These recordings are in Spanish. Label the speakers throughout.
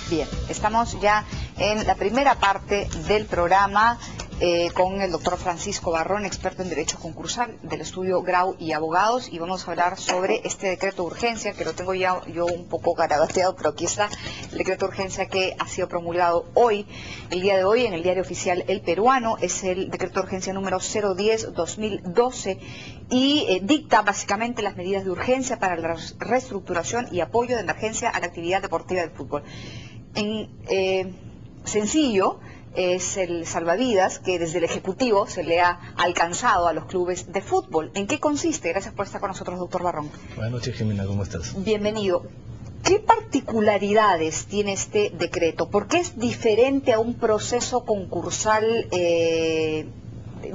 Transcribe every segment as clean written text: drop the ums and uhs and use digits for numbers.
Speaker 1: Bien, estamos ya en la primera parte del programa con el doctor Francisco Barrón, experto en Derecho Concursal del estudio Grau y Abogados, y vamos a hablar sobre este decreto de urgencia, que lo tengo ya yo un poco garabateado, pero aquí está el decreto de urgencia que ha sido promulgado hoy, el día de hoy, en el diario oficial El Peruano. Es el decreto de urgencia número 010-2012 y dicta básicamente las medidas de urgencia para la reestructuración y apoyo de emergencia a la actividad deportiva del fútbol. Sencillo, es el salvavidas que desde el Ejecutivo se le ha alcanzado a los clubes de fútbol. ¿En qué consiste? Gracias por estar con nosotros, doctor Barrón.
Speaker 2: Buenas noches, Jimena, ¿cómo estás?
Speaker 1: Bienvenido. ¿Qué particularidades tiene este decreto? ¿Por qué es diferente a un proceso concursal,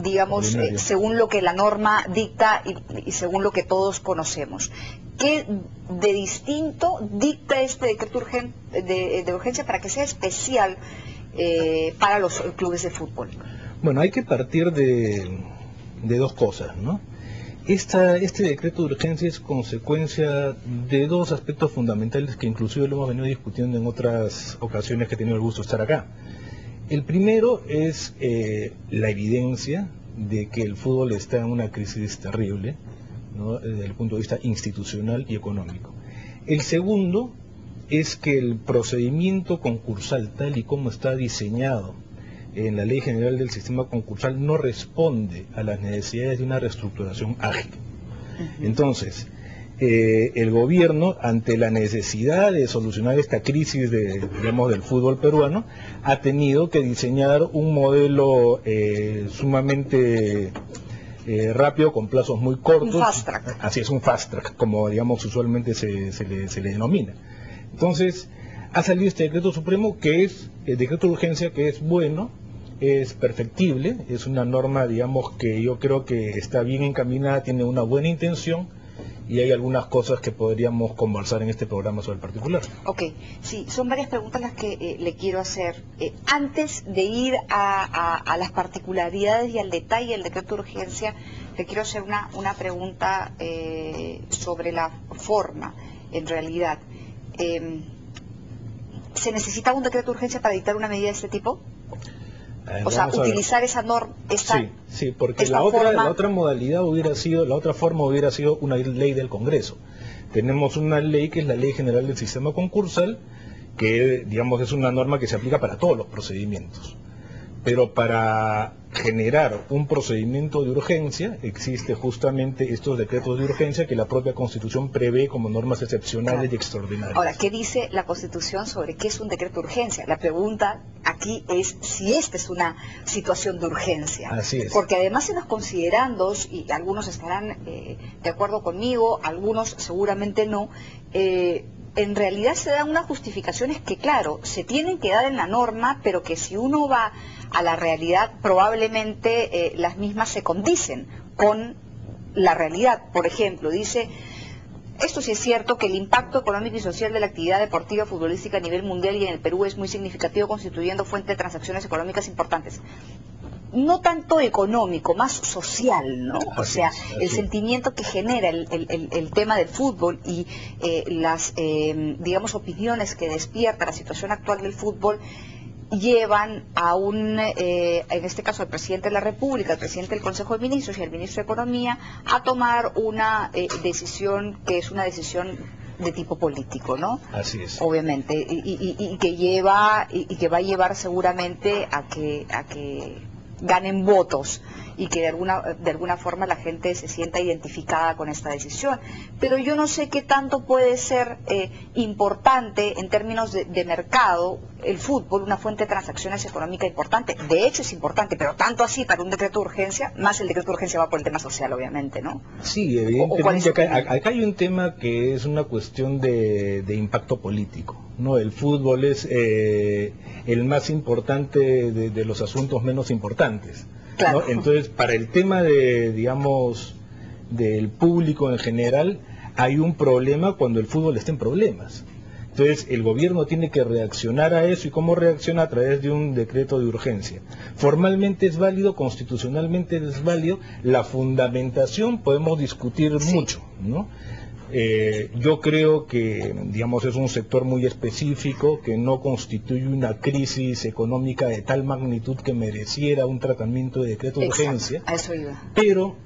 Speaker 1: digamos, según lo que la norma dicta y según lo que todos conocemos? ¿Qué de distinto dicta este decreto de urgencia para que sea especial para los clubes de fútbol?
Speaker 2: Bueno, hay que partir de dos cosas, ¿no? Este decreto de urgencia es consecuencia de dos aspectos fundamentales que inclusive lo hemos venido discutiendo en otras ocasiones que he tenido el gusto de estar acá. El primero es la evidencia de que el fútbol está en una crisis terrible, ¿no?, desde el punto de vista institucional y económico. El segundo es que el procedimiento concursal, tal y como está diseñado en la Ley General del Sistema Concursal, no responde a las necesidades de una reestructuración ágil. Entonces, el gobierno, ante la necesidad de solucionar esta crisis del fútbol peruano, ha tenido que diseñar un modelo sumamente rápido, con plazos muy cortos.
Speaker 1: Un fast track.
Speaker 2: Así es, un fast track, como digamos usualmente se le denomina. Entonces, ha salido este decreto supremo, que es el decreto de urgencia, que es bueno, es perfectible, es una norma, digamos, que yo creo que está bien encaminada, tiene una buena intención, y hay algunas cosas que podríamos conversar en este programa sobre el particular.
Speaker 1: Ok, sí, son varias preguntas las que le quiero hacer. Antes de ir a las particularidades y al detalle del decreto de urgencia, le quiero hacer una pregunta sobre la forma, en realidad. ¿Se necesita un decreto de urgencia para dictar una medida de este tipo? O sea, utilizar esa norma.
Speaker 2: Sí, porque la otra modalidad hubiera sido, la otra forma hubiera sido una ley del Congreso. Tenemos una ley que es la Ley General del Sistema Concursal, que digamos es una norma que se aplica para todos los procedimientos. Pero para generar un procedimiento de urgencia existe justamente estos decretos de urgencia que la propia Constitución prevé como normas excepcionales y extraordinarias.
Speaker 1: Ahora, ¿qué dice la Constitución sobre qué es un decreto de urgencia? La pregunta aquí es si esta es una situación de urgencia.
Speaker 2: Así es.
Speaker 1: Porque además en los considerandos, y algunos estarán de acuerdo conmigo, algunos seguramente no, en realidad se dan unas justificaciones que, claro, se tienen que dar en la norma, pero que si uno va a la realidad, probablemente las mismas se condicen con la realidad. Por ejemplo, dice, esto sí es cierto, que el impacto económico y social de la actividad deportiva futbolística a nivel mundial y en el Perú es muy significativo, constituyendo fuente de transacciones económicas importantes. No tanto económico, más social, ¿no? O sea, el sentimiento que genera el tema del fútbol y las, digamos, opiniones que despierta la situación actual del fútbol llevan a en este caso al presidente de la República, al presidente del Consejo de Ministros y al ministro de Economía a tomar una decisión que es una decisión de tipo político, ¿no?
Speaker 2: Así es.
Speaker 1: Obviamente, y que va a llevar seguramente a que ganen votos y que de alguna forma la gente se sienta identificada con esta decisión. Pero yo no sé qué tanto puede ser importante en términos de mercado el fútbol, una fuente de transacciones económicas importante. De hecho es importante, pero tanto así para un decreto de urgencia, más el decreto de urgencia va por el tema social, obviamente, ¿no?
Speaker 2: Sí, evidentemente acá hay un tema que es una cuestión de impacto político, ¿no? El fútbol es el más importante de los asuntos menos importantes, ¿no? Entonces, para el tema digamos, del público en general, hay un problema cuando el fútbol está en problemas. Entonces, el gobierno tiene que reaccionar a eso, y ¿cómo reacciona? A través de un decreto de urgencia. Formalmente es válido, constitucionalmente es válido, la fundamentación podemos discutir mucho, ¿no? Yo creo que, digamos, es un sector muy específico que no constituye una crisis económica de tal magnitud que mereciera un tratamiento de decreto de urgencia.
Speaker 1: A eso iba.
Speaker 2: Pero,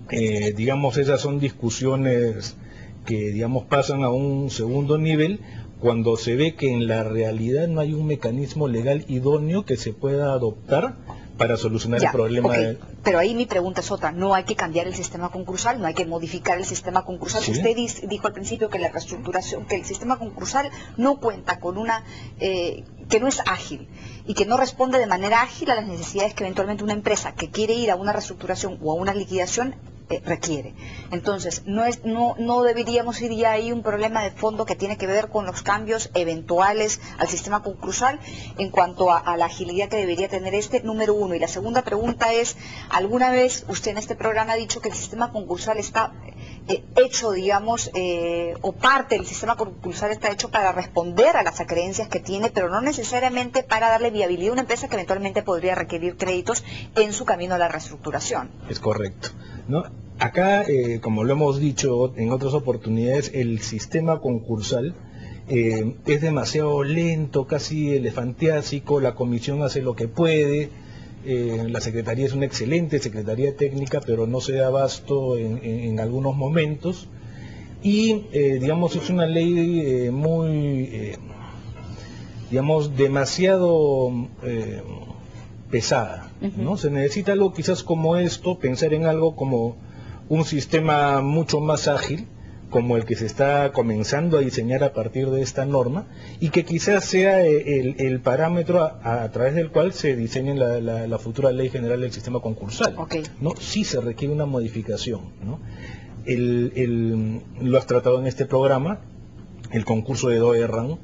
Speaker 2: digamos, esas son discusiones que, digamos, pasan a un segundo nivel cuando se ve que en la realidad no hay un mecanismo legal idóneo que se pueda adoptar para solucionar el problema.
Speaker 1: Okay. Pero ahí mi pregunta es otra, no hay que cambiar el sistema concursal, no hay que modificar el sistema concursal. ¿Sí? Usted dijo al principio que la reestructuración, que el sistema concursal no cuenta con una, que no es ágil y que no responde de manera ágil a las necesidades que eventualmente una empresa que quiere ir a una reestructuración o a una liquidación requiere. Entonces, no deberíamos ir ya ahí un problema de fondo que tiene que ver con los cambios eventuales al sistema concursal en cuanto a la agilidad que debería tener número uno. Y la segunda pregunta es, ¿alguna vez usted en este programa ha dicho que el sistema concursal está hecho, digamos, o parte del sistema concursal está hecho para responder a las acreencias que tiene, pero no necesariamente para darle viabilidad a una empresa que eventualmente podría requerir créditos en su camino a la reestructuración?
Speaker 2: Es correcto, ¿no? Acá, como lo hemos dicho en otras oportunidades, el sistema concursal es demasiado lento, casi elefantiásico, la comisión hace lo que puede, la Secretaría es una excelente Secretaría Técnica, pero no se da abasto en algunos momentos, y digamos es una ley muy, digamos, demasiado pesada, ¿no? Se necesita algo quizás como esto, pensar en algo como un sistema mucho más ágil, como el que se está comenzando a diseñar a partir de esta norma, y que quizás sea el parámetro a través del cual se diseñe la futura ley general del sistema concursal.
Speaker 1: Okay.
Speaker 2: ¿No? Sí se requiere una modificación, ¿no? Lo has tratado en este programa, el concurso de Doerran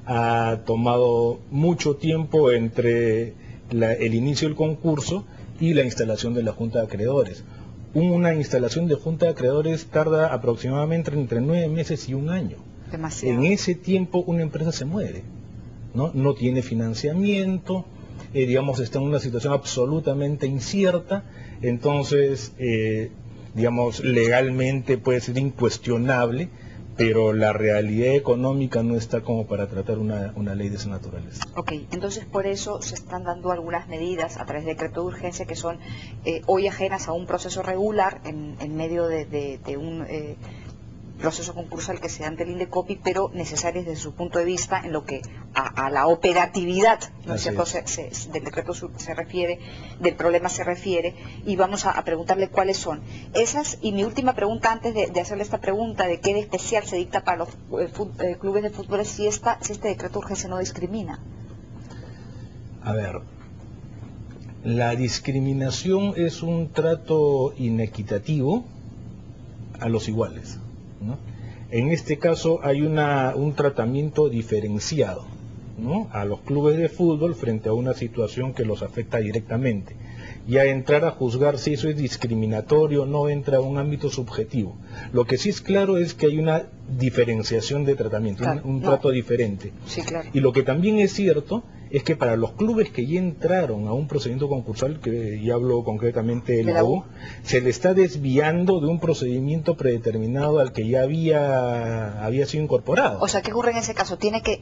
Speaker 2: ha tomado mucho tiempo entre el inicio del concurso y la instalación de la Junta de Acreedores. Una instalación de Junta de Acreedores tarda aproximadamente entre 9 meses y 1 año.
Speaker 1: Demasiado.
Speaker 2: En ese tiempo una empresa se muere, no tiene financiamiento, digamos, está en una situación absolutamente incierta, entonces, digamos, legalmente puede ser incuestionable, pero la realidad económica no está como para tratar una ley de esa naturaleza.
Speaker 1: Ok, entonces por eso se están dando algunas medidas a través de decreto de urgencia que son hoy ajenas a un proceso regular en medio de un proceso concursal que se da ante el INDECOPI, pero necesarias desde su punto de vista en lo que a la operatividad, ¿no es cierto?, del decreto se refiere, del problema se refiere, y vamos a preguntarle cuáles son esas. Y mi última pregunta antes de hacerle esta pregunta de qué de especial se dicta para los clubes de fútbol es si este decreto de urgencia no discrimina.
Speaker 2: A ver, la discriminación es un trato inequitativo a los iguales, ¿no? En este caso hay un tratamiento diferenciado, ¿no?, a los clubes de fútbol frente a una situación que los afecta directamente. Ya entrar a juzgar si eso es discriminatorio no entra a un ámbito subjetivo. Lo que sí es claro es que hay una diferenciación de tratamiento, claro, un trato diferente.
Speaker 1: Sí, claro.
Speaker 2: Y lo que también es cierto es que para los clubes que ya entraron a un procedimiento concursal, que ya hablo concretamente de la U, se le está desviando de un procedimiento predeterminado al que ya había sido incorporado.
Speaker 1: O sea, ¿qué ocurre en ese caso? Tiene que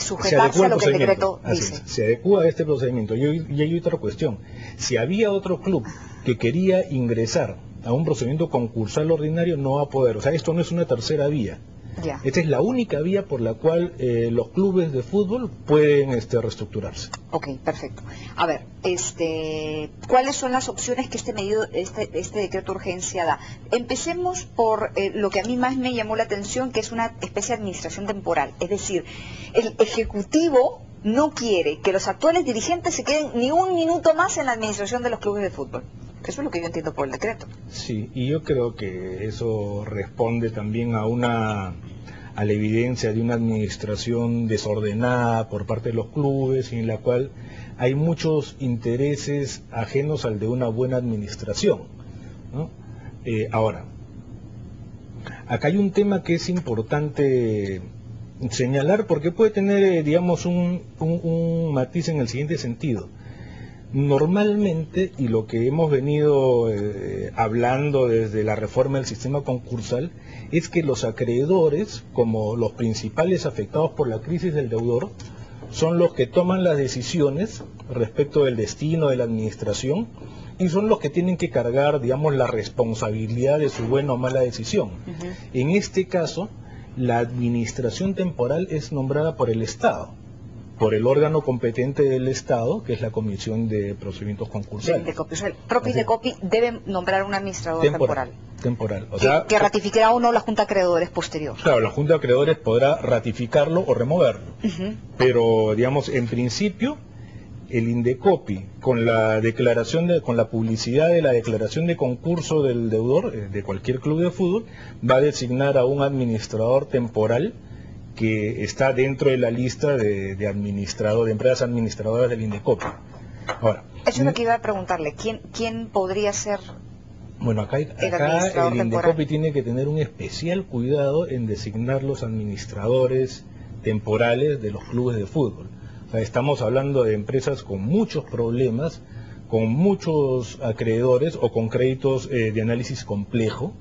Speaker 1: sujetarse a lo que el decreto dice.
Speaker 2: Se adecua a este procedimiento. Y hay otra cuestión. Si había otro club que quería ingresar a un procedimiento concursal ordinario, no va a poder. O sea, esto no es una tercera vía.
Speaker 1: Ya.
Speaker 2: Esta es la única vía por la cual los clubes de fútbol pueden reestructurarse.
Speaker 1: Ok, perfecto. A ver, ¿cuáles son las opciones que este decreto de urgencia da? Empecemos por lo que a mí más me llamó la atención, que es una especie de administración temporal. Es decir, el Ejecutivo no quiere que los actuales dirigentes se queden ni un minuto más en la administración de los clubes de fútbol. Eso es lo que yo entiendo por el decreto.
Speaker 2: Sí, y yo creo que eso responde también a la evidencia de una administración desordenada por parte de los clubes, y en la cual hay muchos intereses ajenos al de una buena administración, ¿no? Ahora, acá hay un tema que es importante señalar, porque puede tener, digamos, un matiz en el siguiente sentido. Normalmente, y lo que hemos venido hablando desde la reforma del sistema concursal, es que los acreedores, como los principales afectados por la crisis del deudor, son los que toman las decisiones respecto del destino de la administración y son los que tienen que cargar, digamos, la responsabilidad de su buena o mala decisión. En este caso, la administración temporal es nombrada por el Estado, por el órgano competente del Estado, que es la Comisión de Procedimientos Concursales.
Speaker 1: El propio INDECOPI debe nombrar un administrador temporal.
Speaker 2: O sea,
Speaker 1: que ratificará o no la Junta de Acreedores posterior.
Speaker 2: Claro, la Junta de Acreedores podrá ratificarlo o removerlo. Pero, digamos, en principio, el INDECOPI, con la publicidad de la declaración de concurso del deudor, de cualquier club de fútbol, va a designar a un administrador temporal que está dentro de la lista de empresas administradoras del INDECOPI. Ahora,
Speaker 1: eso es lo que iba a preguntarle. ¿Quién podría ser?
Speaker 2: Bueno, acá el INDECOPI tiene que tener un especial cuidado en designar los administradores temporales de los clubes de fútbol. O sea, estamos hablando de empresas con muchos problemas, con muchos acreedores o con créditos de análisis complejo,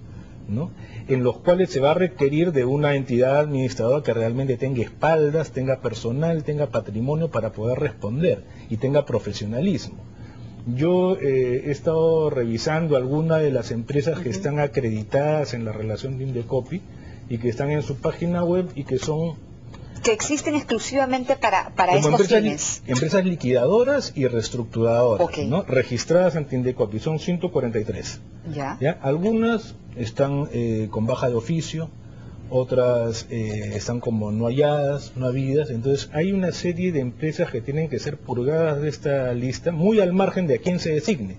Speaker 2: ¿no?, en los cuales se va a requerir de una entidad administradora que realmente tenga espaldas, tenga personal, tenga patrimonio para poder responder y tenga profesionalismo. Yo he estado revisando algunas de las empresas que están acreditadas en la relación de INDECOPI y que están en su página web y que son...
Speaker 1: que existen exclusivamente para estos fines.
Speaker 2: Empresas liquidadoras y reestructuradoras, ¿no?, registradas ante INDECOPI, son 143. ¿Ya? Algunas están con baja de oficio, otras están como no halladas, no habidas. Entonces hay una serie de empresas que tienen que ser purgadas de esta lista, muy al margen de a quién se designe.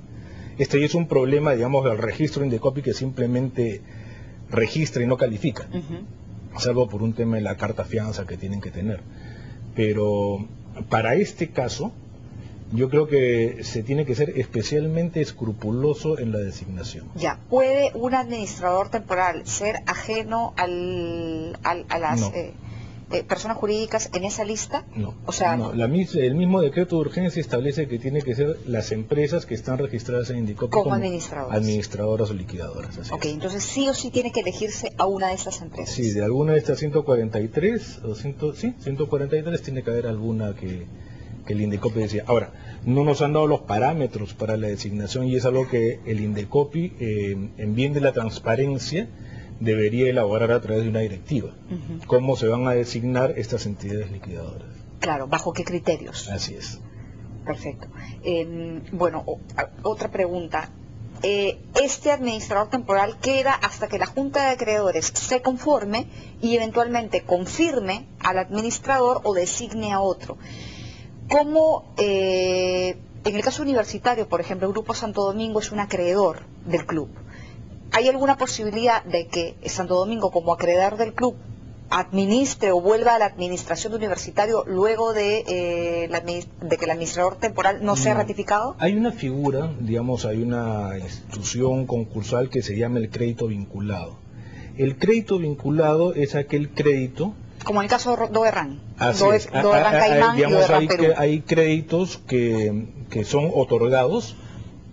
Speaker 2: Este ya es un problema, digamos, del registro INDECOPI, que simplemente registra y no califica, salvo por un tema de la carta fianza que tienen que tener. Pero para este caso, yo creo que se tiene que ser especialmente escrupuloso en la designación.
Speaker 1: Ya, ¿puede un administrador temporal ser ajeno a las personas jurídicas en esa lista?
Speaker 2: No,
Speaker 1: o sea,
Speaker 2: no. El mismo decreto de urgencia establece que tiene que ser las empresas que están registradas en INDECOPI como administradoras o liquidadoras.
Speaker 1: Entonces sí o sí tiene que elegirse a una de esas empresas.
Speaker 2: Sí, de alguna de estas 143, 143 tiene que haber alguna que el INDECOPI decía. Ahora, no nos han dado los parámetros para la designación y es algo que el INDECOPI, en bien de la transparencia, debería elaborar a través de una directiva. ¿Cómo se van a designar estas entidades liquidadoras?
Speaker 1: Claro, ¿bajo qué criterios?
Speaker 2: Así es.
Speaker 1: Perfecto. Bueno, otra pregunta. Este administrador temporal queda hasta que la Junta de Acreedores se conforme y eventualmente confirme al administrador o designe a otro. ¿Cómo, en el caso universitario, por ejemplo, el Grupo Santo Domingo es un acreedor del club? ¿Hay alguna posibilidad de que Santo Domingo, como acreedor del club, administre o vuelva a la administración de universitario luego de que el administrador temporal no sea ratificado?
Speaker 2: Hay una figura, digamos, hay una institución concursal que se llama el crédito vinculado. El crédito vinculado es aquel crédito... Como en el caso de Doerran.
Speaker 1: Doerran Caimán y Doerran Perú.
Speaker 2: Hay créditos que son otorgados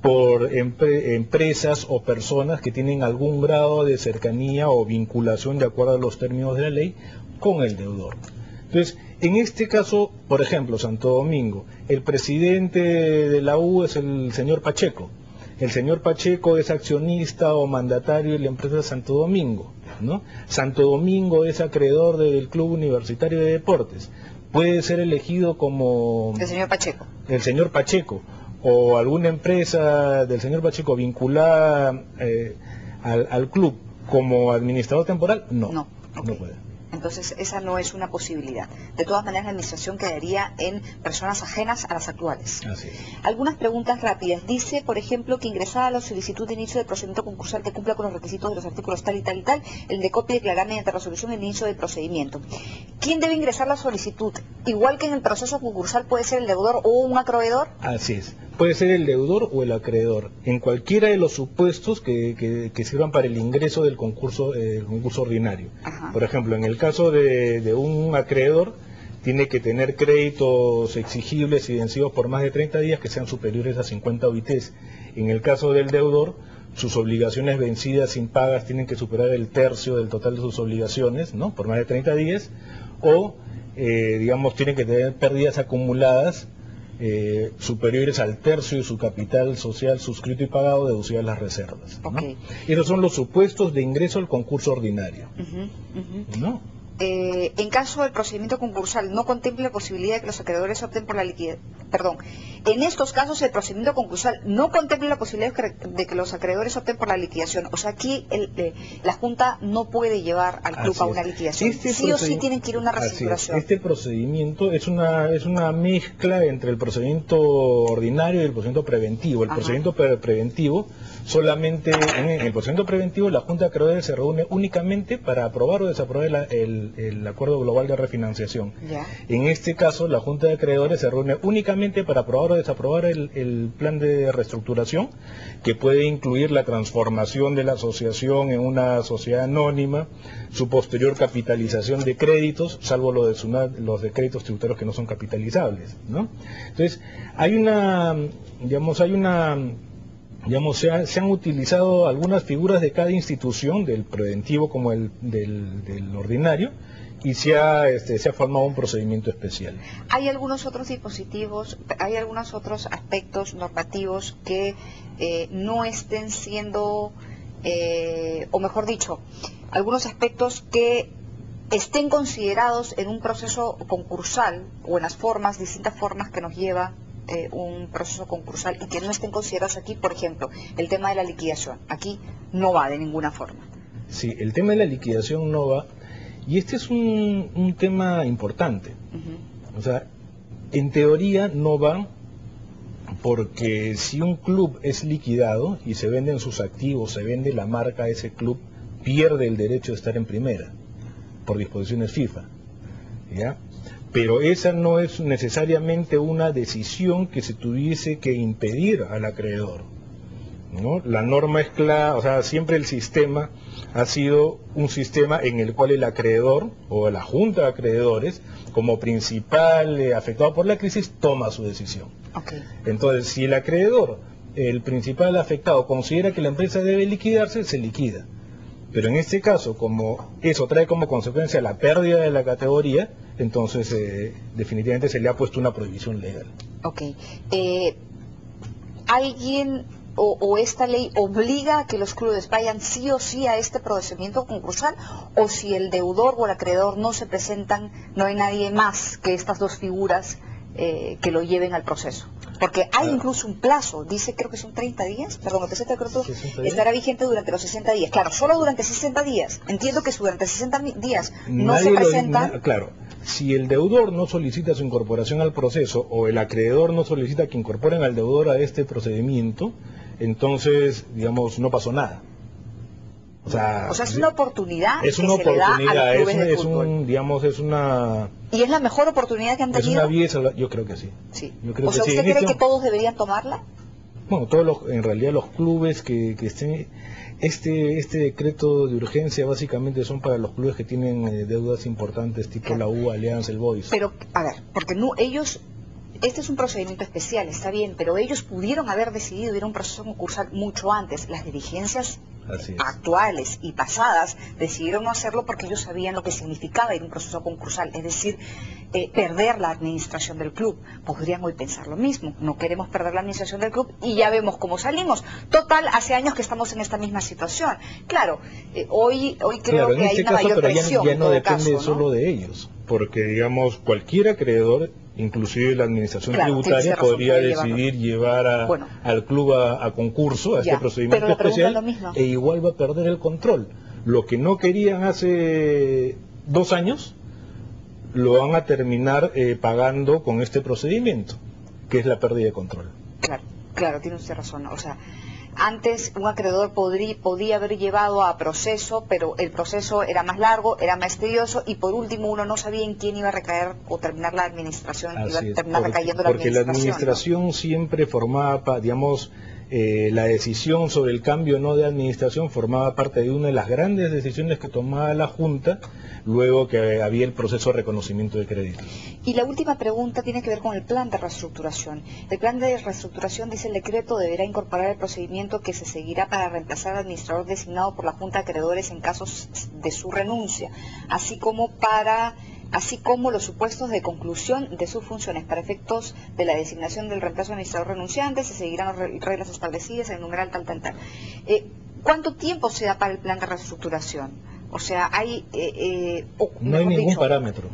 Speaker 2: por empresas o personas que tienen algún grado de cercanía o vinculación, de acuerdo a los términos de la ley, con el deudor. Entonces, en este caso, por ejemplo, Santo Domingo, el presidente de la U es el señor Pacheco. El señor Pacheco es accionista o mandatario de la empresa Santo Domingo, ¿no? Santo Domingo es acreedor del Club Universitario de Deportes. Puede ser elegido como...
Speaker 1: El señor Pacheco.
Speaker 2: El señor Pacheco. O alguna empresa del señor Pacheco vinculada al club como administrador temporal, no puede.
Speaker 1: Entonces esa no es una posibilidad. De todas maneras, la administración quedaría en personas ajenas a las actuales.
Speaker 2: Así es.
Speaker 1: Algunas preguntas rápidas. Dice, por ejemplo, que ingresada la solicitud de inicio del procedimiento concursal que cumpla con los requisitos de los artículos tal y tal y tal, el INDECOPI declarará mediante resolución el inicio del procedimiento. ¿Quién debe ingresar la solicitud? Igual que en el proceso concursal, ¿puede ser el deudor o un acreedor?
Speaker 2: Así es. Puede ser el deudor o el acreedor, en cualquiera de los supuestos que sirvan para el ingreso del concurso ordinario. Por ejemplo, en el caso de un acreedor, tiene que tener créditos exigibles y vencidos por más de 30 días que sean superiores a 50 OITs. En el caso del deudor, sus obligaciones vencidas impagas tienen que superar el tercio del total de sus obligaciones, ¿no?, por más de 30 días, o, digamos, tienen que tener pérdidas acumuladas superiores al tercio de su capital social suscrito y pagado, deducidas las reservas, ¿no?
Speaker 1: Okay.
Speaker 2: Esos son los supuestos de ingreso al concurso ordinario, ¿no?
Speaker 1: En caso del procedimiento concursal, no contempla la posibilidad de que los acreedores opten por la liquidación. Perdón, en estos casos el procedimiento concursal no contempla la posibilidad de que los acreedores opten por la liquidación. O sea, aquí la Junta no puede llevar al club a una liquidación. Sí o sí tienen que ir a una reestructuración.
Speaker 2: Este procedimiento es una mezcla entre el procedimiento ordinario y el procedimiento preventivo. El procedimiento preventivo, solamente en el procedimiento preventivo, la Junta de Acreedores se reúne únicamente para aprobar o desaprobar el acuerdo global de refinanciación.
Speaker 1: Ya.
Speaker 2: En este caso, la Junta de Acreedores se reúne únicamente para aprobar o desaprobar el plan de reestructuración, que puede incluir la transformación de la asociación en una sociedad anónima, su posterior capitalización de créditos, salvo los de créditos tributarios que no son capitalizables, ¿no? Entonces, se han utilizado algunas figuras de cada institución, del preventivo como del ordinario, y se ha formado un procedimiento especial.
Speaker 1: Hay algunos otros dispositivos, hay algunos otros aspectos normativos que no estén siendo, o mejor dicho, algunos aspectos que estén considerados en un proceso concursal o en las distintas formas que nos lleva un proceso concursal y que no estén considerados aquí. Por ejemplo, el tema de la liquidación, aquí no va de ninguna forma.
Speaker 2: Sí, el tema de la liquidación no va, y este es un tema importante. O sea, en teoría no va, porque si un club es liquidado y se venden sus activos, se vende la marca a ese club, pierde el derecho de estar en primera, por disposiciones FIFA, ¿ya? Pero esa no es necesariamente una decisión que se tuviese que impedir al acreedor, ¿no? La norma es clara, o sea, siempre el sistema ha sido un sistema en el cual el acreedor o la Junta de Acreedores, como principal afectado por la crisis, toma su decisión.
Speaker 1: Okay.
Speaker 2: Entonces, si el acreedor, el principal afectado, considera que la empresa debe liquidarse, se liquida. Pero en este caso, como eso trae como consecuencia la pérdida de la categoría, entonces definitivamente se le ha puesto una prohibición legal.
Speaker 1: Ok. ¿Alguien o esta ley obliga a que los clubes vayan sí o sí a este procedimiento concursal? ¿O si el deudor o el acreedor no se presentan, no hay nadie más que estas dos figuras que lo lleven al proceso? Porque hay incluso un plazo, dice, creo que son 30 días, perdón, el presente decreto estará vigente durante los 60 días. Claro, solo durante 60 días. Entiendo que durante 60 días no se presentan.
Speaker 2: Claro, si el deudor no solicita su incorporación al proceso o el acreedor no solicita que incorporen al deudor a este procedimiento, entonces, digamos, no pasó nada. O sea,
Speaker 1: es una oportunidad
Speaker 2: que se le da a los clubes de fútbol. Es una...
Speaker 1: ¿Y es la mejor oportunidad que han tenido?
Speaker 2: Es una vía, yo creo que sí. Yo creo
Speaker 1: ¿usted cree que todos deberían tomarla?
Speaker 2: Bueno, en realidad los clubes que estén... Este decreto de urgencia básicamente son para los clubes que tienen deudas importantes, tipo la U, Alianza, el Boys.
Speaker 1: Pero, a ver, porque no, ellos... Este es un procedimiento especial, está bien, pero ellos pudieron haber decidido ir a un proceso concursal mucho antes. Las dirigencias actuales y pasadas decidieron no hacerlo porque ellos sabían lo que significaba ir a un proceso concursal, es decir, perder la administración del club. Podrían hoy pensar lo mismo, no queremos perder la administración del club y ya vemos cómo salimos. Total, hace años que estamos en esta misma situación. Claro, hoy creo que hay una mayor presión.
Speaker 2: Ya no depende solo de ellos, porque digamos cualquier acreedor, inclusive la administración tributaria, podría decidir llevar al club a concurso, a este procedimiento especial, e igual va a perder el control. Lo que no querían hace 2 años, lo van a terminar pagando con este procedimiento, que es la pérdida de control.
Speaker 1: Claro, tiene usted razón. O sea, antes un acreedor podía haber llevado a proceso, pero el proceso era más largo, era más tedioso, y por último uno no sabía en quién iba a recaer o terminar la administración, iba a terminar recayendo la administración.
Speaker 2: Porque la administración siempre formaba, digamos, la decisión sobre el cambio o no de administración formaba parte de una de las grandes decisiones que tomaba la Junta luego que había el proceso de reconocimiento de crédito.
Speaker 1: Y la última pregunta tiene que ver con el plan de reestructuración. El plan de reestructuración, dice el decreto, deberá incorporar el procedimiento que se seguirá para reemplazar al administrador designado por la Junta de Acreedores en casos de su renuncia, así como los supuestos de conclusión de sus funciones. Para efectos de la designación del reemplazo administrador renunciante se seguirán las reglas establecidas en el numeral tal. ¿Cuánto tiempo se da para el plan de reestructuración? O sea,
Speaker 2: no hay ningún parámetro.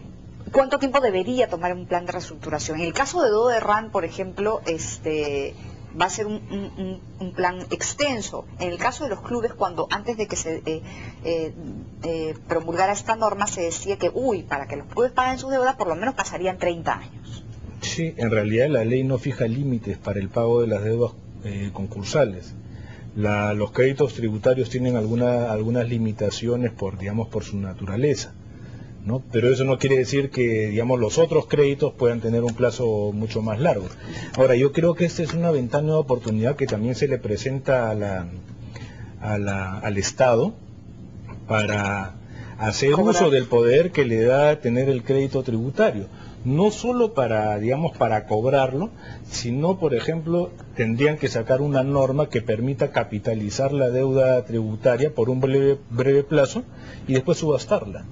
Speaker 1: ¿Cuánto tiempo debería tomar un plan de reestructuración? En el caso de Do de RAN, por ejemplo, va a ser un plan extenso. En el caso de los clubes, antes de que se promulgara esta norma, se decía que, para que los clubes paguen sus deudas, por lo menos pasarían 30 años.
Speaker 2: Sí, en realidad la ley no fija límites para el pago de las deudas concursales. Los créditos tributarios tienen algunas limitaciones por su naturaleza, ¿no? Pero eso no quiere decir que, los otros créditos puedan tener un plazo mucho más largo. Ahora, yo creo que esta es una ventana de oportunidad que también se le presenta al Estado para hacer uso del poder que le da tener el crédito tributario. No solo para cobrarlo, sino, por ejemplo, tendrían que sacar una norma que permita capitalizar la deuda tributaria por un breve plazo y después subastarla.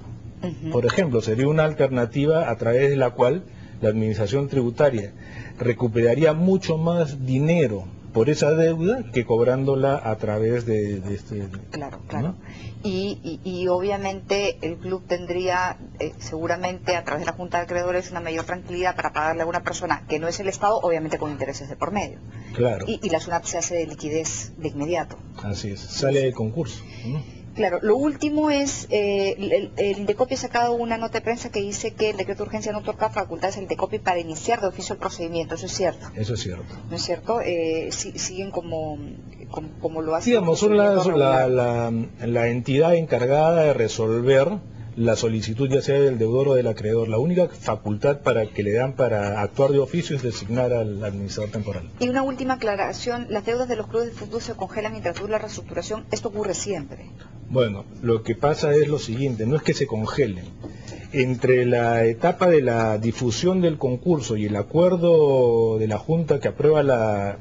Speaker 2: Por ejemplo, sería una alternativa a través de la cual la administración tributaria recuperaría mucho más dinero por esa deuda que cobrándola a través de este...
Speaker 1: Claro.
Speaker 2: ¿no?
Speaker 1: Y obviamente el club tendría seguramente a través de la Junta de Acreedores una mayor tranquilidad para pagarle a una persona que no es el Estado, obviamente con intereses de por medio.
Speaker 2: Claro.
Speaker 1: Y la SUNAT se hace de liquidez de inmediato.
Speaker 2: Así es, sale del concurso, ¿no?
Speaker 1: Claro, lo último es, el Indecopi ha sacado una nota de prensa que dice que el decreto de urgencia no otorga facultades al Indecopi para iniciar de oficio el procedimiento. ¿Eso es cierto?
Speaker 2: Eso es cierto.
Speaker 1: ¿No es cierto? Siguen como lo hacen.
Speaker 2: Son la entidad encargada de resolver la solicitud ya sea del deudor o del acreedor. La única facultad que le dan para actuar de oficio es designar al administrador temporal.
Speaker 1: Y una última aclaración, las deudas de los clubes de fútbol se congelan mientras dura la reestructuración. Esto ocurre siempre.
Speaker 2: Bueno, lo que pasa es lo siguiente, no es que se congelen. Entre la etapa de la difusión del concurso y el acuerdo de la Junta que aprueba la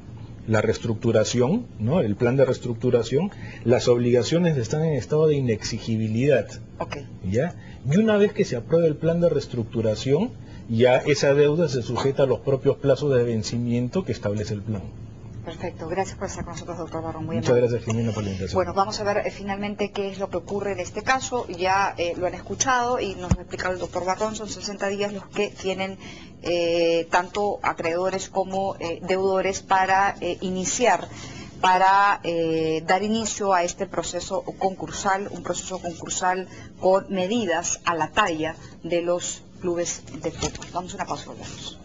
Speaker 2: reestructuración, ¿no? El plan de reestructuración, las obligaciones están en estado de inexigibilidad.
Speaker 1: Okay.
Speaker 2: ¿Ya? Y una vez que se apruebe el plan de reestructuración, ya esa deuda se sujeta a los propios plazos de vencimiento que establece el plan.
Speaker 1: Perfecto, gracias por estar con nosotros, doctor Barrón.
Speaker 2: Muchas gracias, Jimena, por la invitación.
Speaker 1: Bueno, vamos a ver finalmente qué es lo que ocurre en este caso. Ya lo han escuchado y nos lo ha explicado el doctor Barrón. Son 60 días los que tienen tanto acreedores como deudores para dar inicio a este proceso concursal, un proceso concursal con medidas a la talla de los clubes de fútbol. Vamos a una pausa, volvemos.